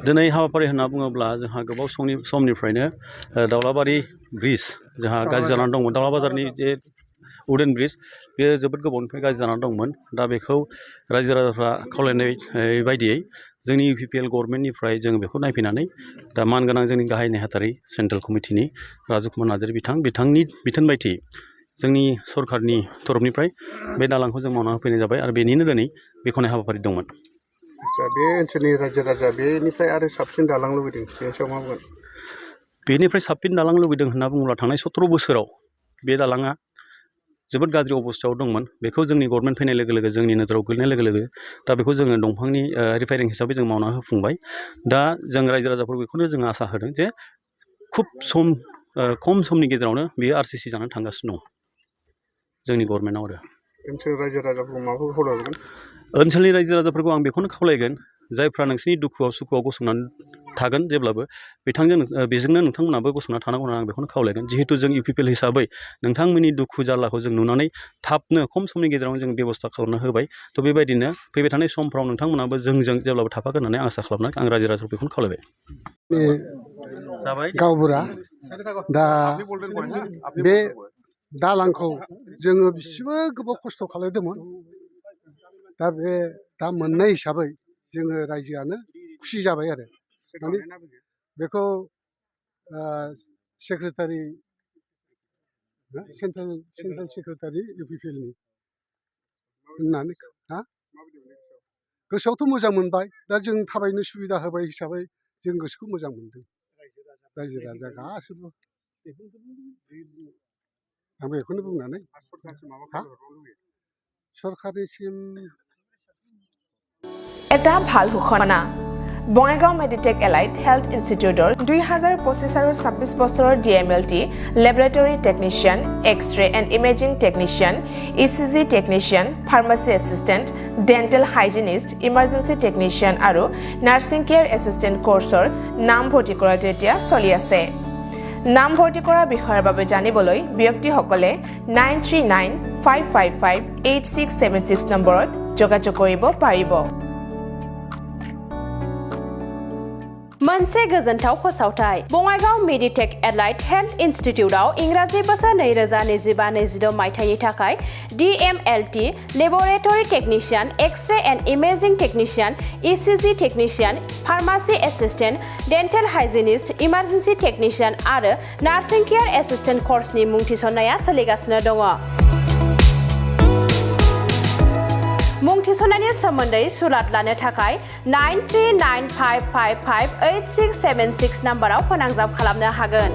दिनै हाबाफारि होनना बुङोब्ला जोंहा गोबाव समनिफ्रायनो दावलाबारि ब्रिज जोंहा गाज्रि जानानै दंमोन दावला बाजारनि जे उडेन ब्रिज बेयो जोबोद गोबावनिफ्राय गाज्रि जानानै दंमोन दा बेखौ रायजो राजाफ्रा खावलायनाय बायदियै जोंनि UPPL गभर्नमेन्टनिफ्राय जों बेखौ नायफैनानै दा मानगोनां जोंनि गाहाय नेहाथारि सेन्ट्रेल कमिटिनि राजुकुमार नार्जारि बिथांनि बिथोन बायदियै जोंनि सरकारनि तरफनिफ्राय बे दालांखौ जों मावना होफैनाय जाबाय आरो बेनिनो दिनै बेखेवनाय हाबाफारि दंमोन। आच्छा बे ओनसोलनि रायजो राजा बेनिफ्राय आरो साबसिन दालां लुबैदों बेनि सायाव मा बुंगोन? बेनिफ्राय साबसिन दालां लुबैदों होनना बुङोब्ला थांनाय 17 बोसोराव बे दालाङा जोबोद गाज्रि अबस्थायाव दंमोन बेखौ जोंनि गभर्नमेन्ट फैनाय लोगो लोगो जोंनि नोजोराव गोलैनाय लोगो लोगो दा बेखौ जोङो दंफांनि रिपेयारिं हिसाबै जों मावना होफुंबाय दा जों रायजो राजाफोर बेखौनो जों आसा होदों जे खुब खम समनि गेजेरावनो बेयो RCC जानानै थांगासिनो दं जोंनि गभर्नमेन्टआव आरो ओनसोल रायजो राजाफोरखौ माबाफोर खावलायगोन? ओनसोलनि रायजो राजाफोरखौ आं बेखौनो खावलायगोन जायफ्रा नोंसिनि दुखुआव सुखुआव गसंनानै थागोन जेब्लाबो बेजोंनो नोंथांमोनाबो गसंना थानांगौ होननानै आं बेखौनो खावलायगोन जिहेतु जों UPPL हिसाबै नोंथांमोननि दुखु जारलाखौ जों नुनानै थाबनो खम समनि गेजेरावनो जों बेबस्था खालामना होबाय थ' बेबायदिनो फैबाय थानाय समफ्राव नोंथांमोनाबो जोंजों जेब्लाबो थाफागोन होननानै आं आसा खालामनानै आं रायजो राजाखौ बेखौनो खावलायबाय। गावबुरा दा बे दालांखौ जोङो बेसेबा गोबाव खस्थ' खालामदोंमोन दा बे दा मोननाय हिसाबै जोङो रायजोआनो खुसि जाबाय आरो माने बेखौ सेक्रेटारि सेन्ट्रेल सेक्रेटारि UPPL नि होननानै गोसोआवथ' मोजां मोनबाय दा जों थाबायनो सुबिदा होबाय हिसाबै जों गोसोखौ मोजां मोनदों रायजो राजा गासिबो आं बेखौनो बुंनानै सरकारनिसिम এটা ভাল ঘোষণা বঙাইগাঁও মেডিটেক এলাইট হেল্থ ইনষ্টিটিউটৰ 2025 আৰু 26 বছৰৰ DMLT laboratory technician X-ray and imaging technician ECG technician pharmacy assistant dental hygienist emergency technician আৰু নাৰ্ছিং কেয়াৰ এছিষ্টেণ্ট কোৰ্চৰ নামভৰ্তি কৰাটো এতিয়া চলি আছে। নামভৰ্তি কৰা বিষয়ৰ বাবে জানিবলৈ ব্যক্তিসকলে 9395558676 নম্বৰত যোগাযোগ কৰিব পাৰিব। मोनसे गोजोनथाव फोसावथाय बङाइगाव मेडिटेक एलाइट हेल्थ इन्स्टिट्यूटआव इंराजि बोसोर 2025-26 मायथाइनि थाखाय DMLT laboratory technician X-ray and imaging technician ECG technician pharmacy assistant dental hygienist emergency technician आरो नार्सिं केयार एसिस्टेंट कोर्सनि मुं थिसननाया सोलिगासिनो दङ। मुं थिसननायनि सोमोन्दै सुलाद लानो थाखाय 9395558676 नाम्बाराव फोनांजाब खालामनो हागोन।